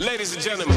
Ladies and gentlemen.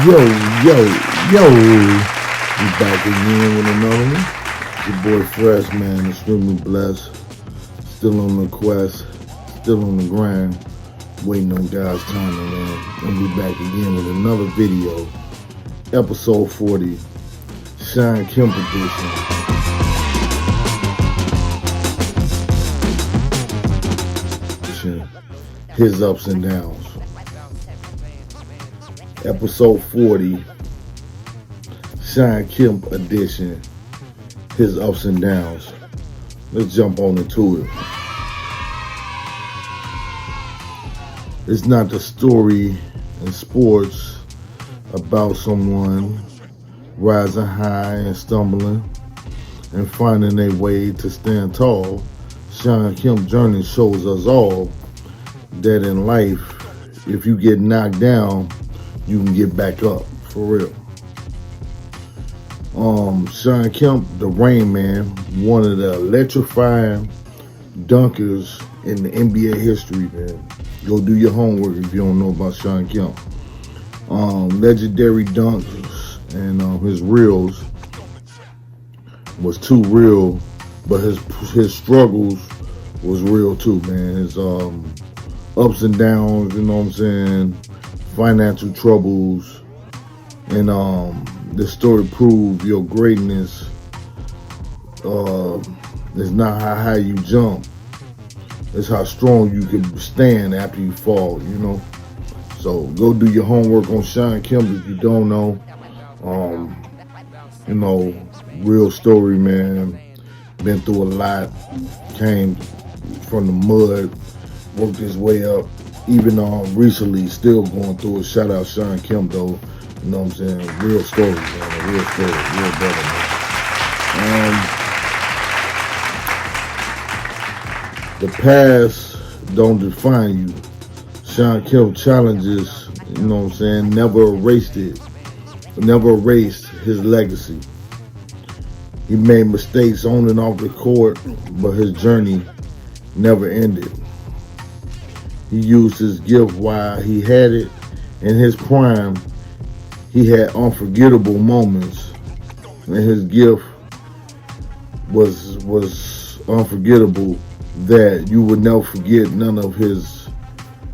Yo, yo, yo, we back again with another one. Your boy Fresh, man, extremely blessed. Still on the quest, still on the grind, waiting on God's timing, man. And we back again with another video, episode 40, Shawn Kemp edition. His ups and downs. Episode 40, Shawn Kemp edition, his ups and downs. Let's jump on into it. It's not the story in sports about someone rising high and stumbling and finding a way to stand tall. Shawn Kemp's journey shows us all that in life, if you get knocked down, you can get back up, for real. Shawn Kemp, the Rain Man, one of the electrifying dunkers in the NBA history, man. Go do your homework if you don't know about Shawn Kemp. Legendary dunks and his reels was too real, but his struggles was real too, man. His ups and downs, you know what I'm saying? Financial troubles, and the story proved your greatness is not how high you jump, it's how strong you can stand after you fall, you know. So go do your homework on Shawn Kemp if you don't know. You know, real story, man. Been through a lot, came from the mud, worked his way up. Even recently, still going through it. Shout out Shawn Kemp, though. You know what I'm saying? Real story, man. Real story. Real brother, man. The past don't define you. Shawn Kemp challenges, you know what I'm saying, never erased it. Never erased his legacy. He made mistakes on and off the court, but his journey never ended. He used his gift while he had it. In his prime, he had unforgettable moments, and his gift was unforgettable, that you would never forget none of his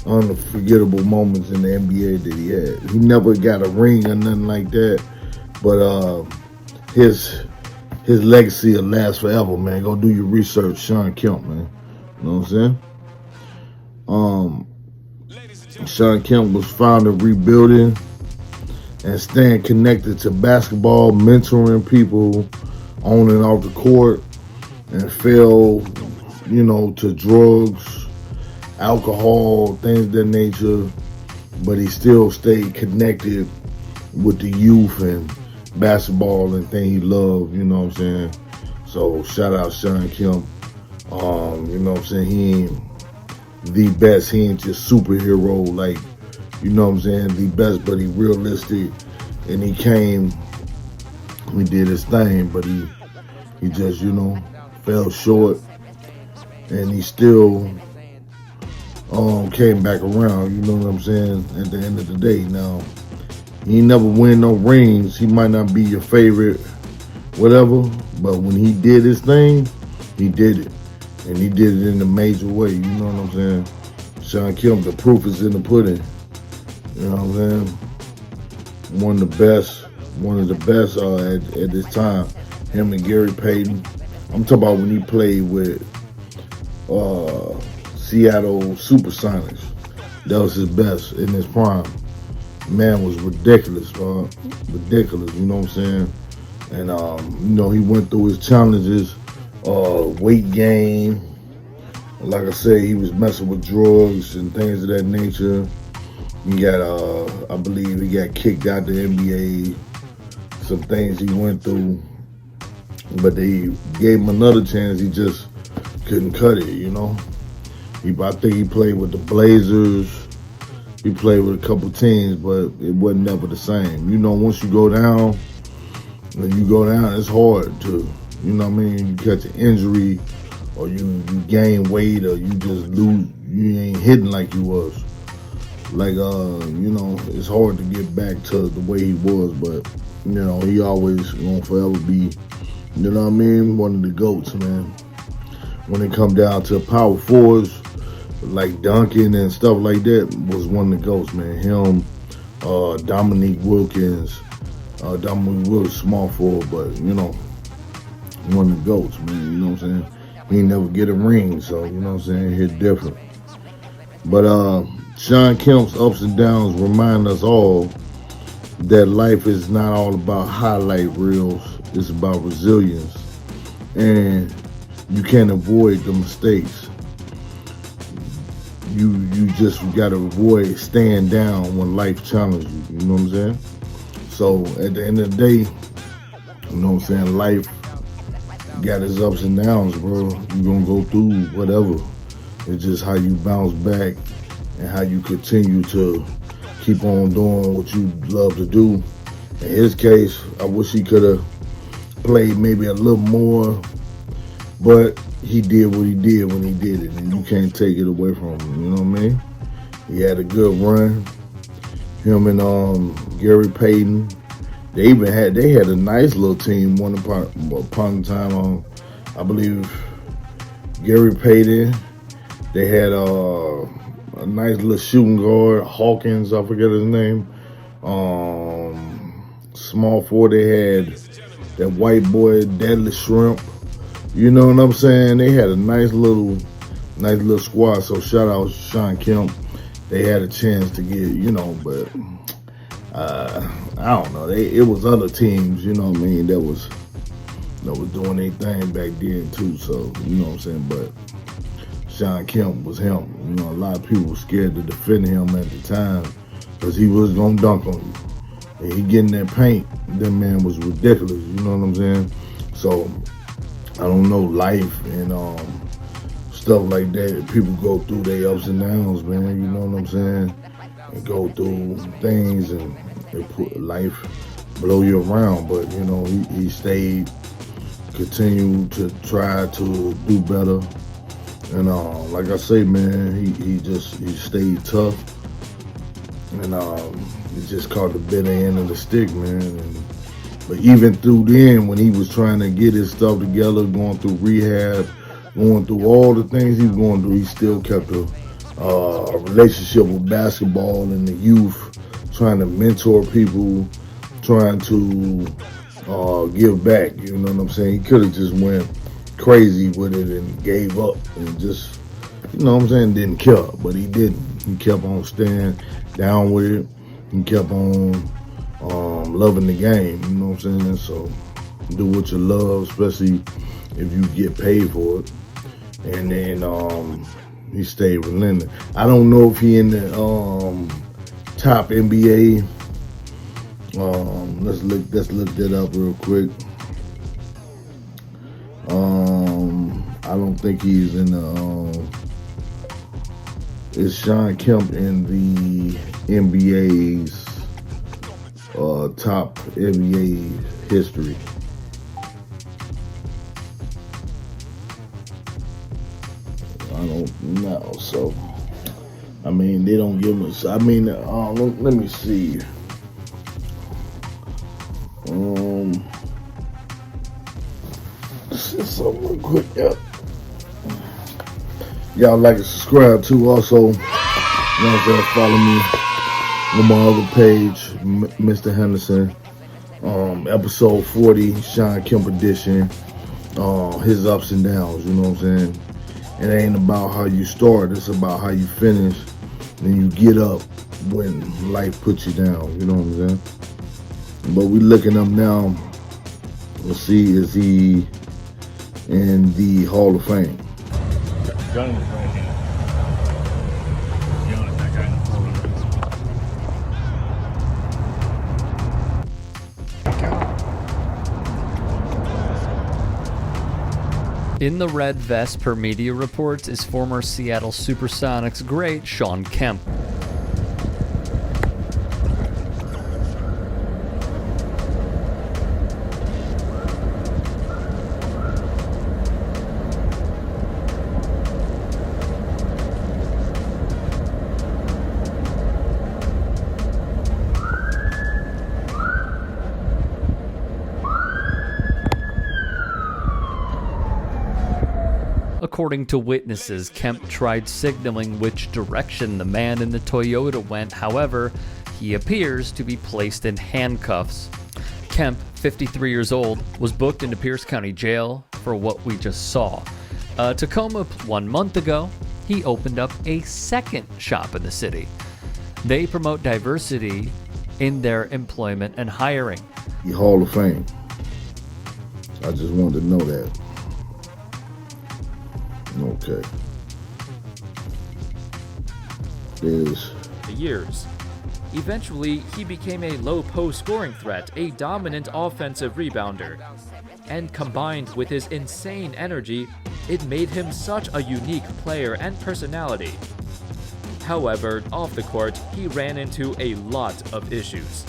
unforgettable moments in the NBA that he had. He never got a ring or nothing like that, but his legacy will last forever, man. Go do your research, Shawn Kemp, man. You know what I'm saying? Shawn Kemp was found in rebuilding and staying connected to basketball, mentoring people on and off the court, and fell, you know, to drugs, alcohol, things of that nature, but he still stayed connected with the youth and basketball and things he loved, you know what I'm saying? So shout out Shawn Kemp. You know what I'm saying? He ain't the best, he ain't just superhero, like, you know what I'm saying, the best, but he realistic, and he came, he did his thing, but he just, you know, fell short, and he still came back around, you know what I'm saying, at the end of the day. Now, he never win no rings, he might not be your favorite, whatever, but when he did his thing, he did it. And he did it in a major way, you know what I'm saying? Shawn Kemp, the proof is in the pudding. You know what I'm saying? One of the best at this time. Him and Gary Payton. I'm talking about when he played with Seattle Supersonics. That was his best in his prime. Man was ridiculous, ridiculous, you know what I'm saying? And, you know, he went through his challenges, weight gain. Like I said, he was messing with drugs and things of that nature. He got, I believe, he got kicked out the NBA. Some things he went through, but they gave him another chance. He just couldn't cut it, you know. I think he played with the Blazers. He played with a couple teams, but it wasn't never the same. You know, once you go down, when you go down, it's hard to, you know what I mean? You catch an injury, or you gain weight, or you just lose. You ain't hitting like you was. Like, you know, it's hard to get back to the way he was, but, you know, he always gonna forever be, you know what I mean, one of the GOATs, man. When it come down to power forwards, like Duncan and stuff like that, was one of the GOATs, man. Him, Dominique Wilkins, Dominique Wilkins, small forward, but, you know, one of the GOATs, man, you know what I'm saying? He ain't never get a ring, so, you know what I'm saying, hit different. But, Shawn Kemp's ups and downs remind us all that life is not all about highlight reels. It's about resilience. And you can't avoid the mistakes. You just got to avoid staying down when life challenges you. You know what I'm saying? So at the end of the day, you know what I'm saying, life got its ups and downs, bro. You're going to go through whatever. It's just how you bounce back and how you continue to keep on doing what you love to do. In his case, I wish he could have played maybe a little more, but he did what he did when he did it, and you can't take it away from him, you know what I mean? He had a good run. Him and Gary Payton, they had a nice little team one upon a time. I believe Gary Payton, they had a nice little shooting guard, Hawkins, I forget his name. Small forward, they had that white boy, Deadly Shrimp. You know what I'm saying? They had a nice little squad. So shout out Shawn Kemp. They had a chance to get, you know, but I don't know. It was other teams, you know what I mean, that was doing their thing back then too. So you know what I'm saying, but Shawn Kemp was him. You know, a lot of people were scared to defend him at the time because he was gonna dunk on you. And he getting that paint, that man was ridiculous. You know what I'm saying? So I don't know, life and stuff like that. People go through their ups and downs, man. You know what I'm saying? And go through things, and it put life blow you around. But you know, he stayed, continued to try to do better. And like I say, man, he stayed tough, and he just caught the bitter end of the stick, man. But even through then, when he was trying to get his stuff together, going through rehab, going through all the things he was going through, he still kept a relationship with basketball and the youth, trying to mentor people, trying to give back. You know what I'm saying? He could have just went crazy with it and gave up and just, you know what I'm saying, didn't care, but he didn't. He kept on staying down with it. He kept on loving the game, you know what I'm saying? So do what you love, especially if you get paid for it. And then he stayed relentless. I don't know if he in the top NBA. Let's look that up real quick. I don't think he's in the. Is Shawn Kemp in the NBA's top NBA history? I don't know. So, I mean, they don't give us. I mean, let me see. Something real quick. Yeah. Y'all like and subscribe too. Also, you know what I'm saying, follow me on my other page, Mr. Henderson. Episode 40, Shawn Kemp edition. His ups and downs. You know what I'm saying. It ain't about how you start. It's about how you finish. And you get up when life puts you down. You know what I'm saying. But we looking up now. Let's see, is he in the Hall of Fame. Gunn was right here. Be honest, that guy in the photo. In the red vest per media reports is former Seattle Supersonics great Shawn Kemp. According to witnesses, Kemp tried signaling which direction the man in the Toyota went. However, he appears to be placed in handcuffs. Kemp, 53 years old, was booked into Pierce County Jail for what we just saw. Tacoma 1 month ago, he opened up a second shop in the city. They promote diversity in their employment and hiring. The Hall of Fame. I just wanted to know that. Okay. There's years. Eventually, he became a low post scoring threat, a dominant offensive rebounder. And combined with his insane energy, it made him such a unique player and personality. However, off the court, he ran into a lot of issues.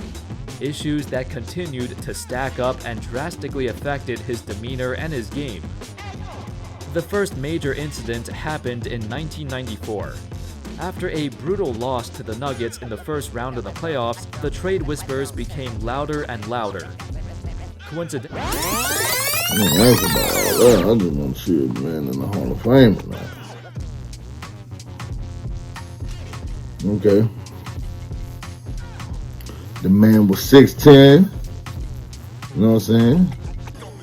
Issues that continued to stack up and drastically affected his demeanor and his game. The first major incident happened in 1994. After a brutal loss to the Nuggets in the first round of the playoffs, the trade whispers became louder and louder. Coincidentally, I just want to see a man in the Hall of Fame or not. Okay. The man was 6'10", you know what I'm saying?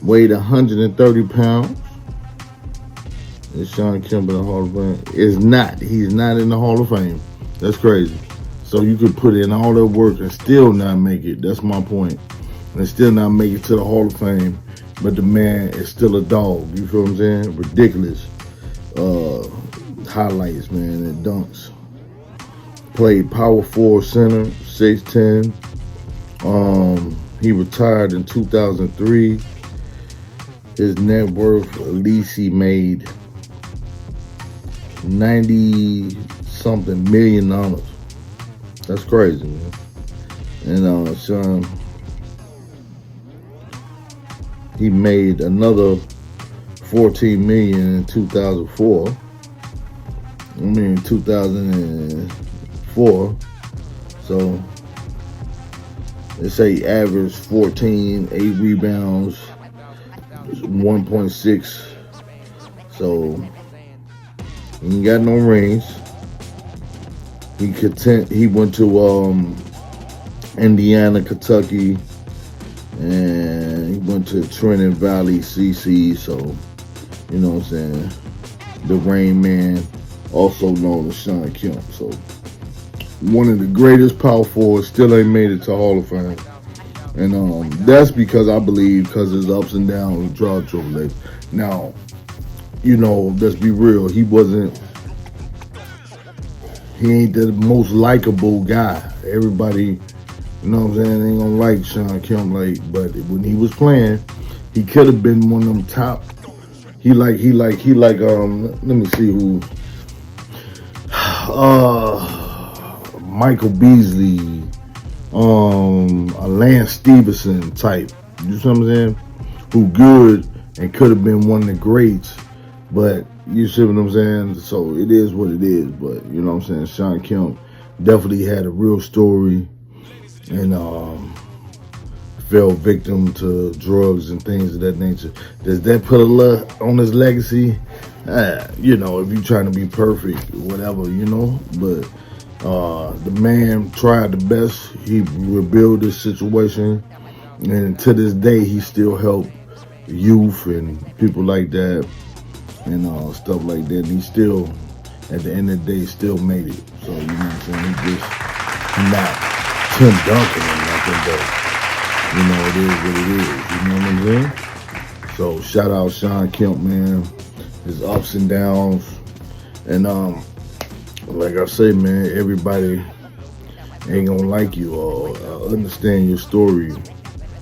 Weighed 130 pounds. Is Shawn Kemp in the Hall of Fame? He's not in the Hall of Fame. That's crazy. So you could put in all that work and still not make it. That's my point. And still not make it to the Hall of Fame. But the man is still a dog. You feel what I'm saying? Ridiculous highlights, man, and dunks. Played power forward center, 6'10". He retired in 2003. His net worth, at least he made $90-something million. That's crazy, man. And Shawn, he made another $14 million in 2004. 2004. So they say he averaged 14, 8 rebounds, 1.6. So he ain't got no rings. He went to Indiana, Kentucky, and he went to Trinity Valley CC. So you know what I'm saying, the Rain Man, also known as Shawn Kemp. So one of the greatest power forwards, still ain't made it to Hall of Fame. And that's because I believe because his ups and downs, drug trouble. Now, you know, let's be real, he ain't the most likable guy. Everybody, you know what I'm saying, ain't gonna like Shawn Kemp, but when he was playing, he could have been one of them top. He like let me see who. Michael Beasley, a Lance Stevenson type. You see what I'm saying? Who good and could have been one of the greats, but you see what I'm saying? So it is what it is. But you know what I'm saying? Shawn Kemp definitely had a real story, and fell victim to drugs and things of that nature. Does that put a lot on his legacy? You know, if you're trying to be perfect, whatever, you know. But the man tried the best. He rebuilt this situation, and to this day, he still helped youth and people like that, and stuff like that. And he still, at the end of the day, still made it. So you know what I'm saying? He just not Tim Duncan or nothing, but you know, it is what it is. You know what I'm saying? So shout out Shawn Kemp, man. His ups and downs. And like I say, man, everybody ain't gonna like you or understand your story.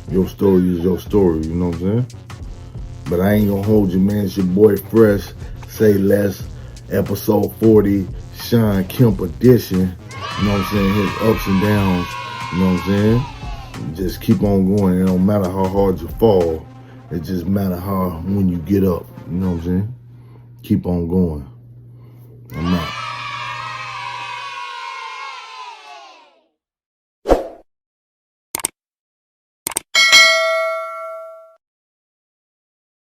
Your story is your story, you know what I'm saying? But I ain't gonna hold you, man. It's your boy Fresh. Say less. Episode 40, Shawn Kemp edition. You know what I'm saying? His ups and downs. You know what I'm saying? Just keep on going. It don't matter how hard you fall. It just matter how when you get up. You know what I'm saying? Keep on going.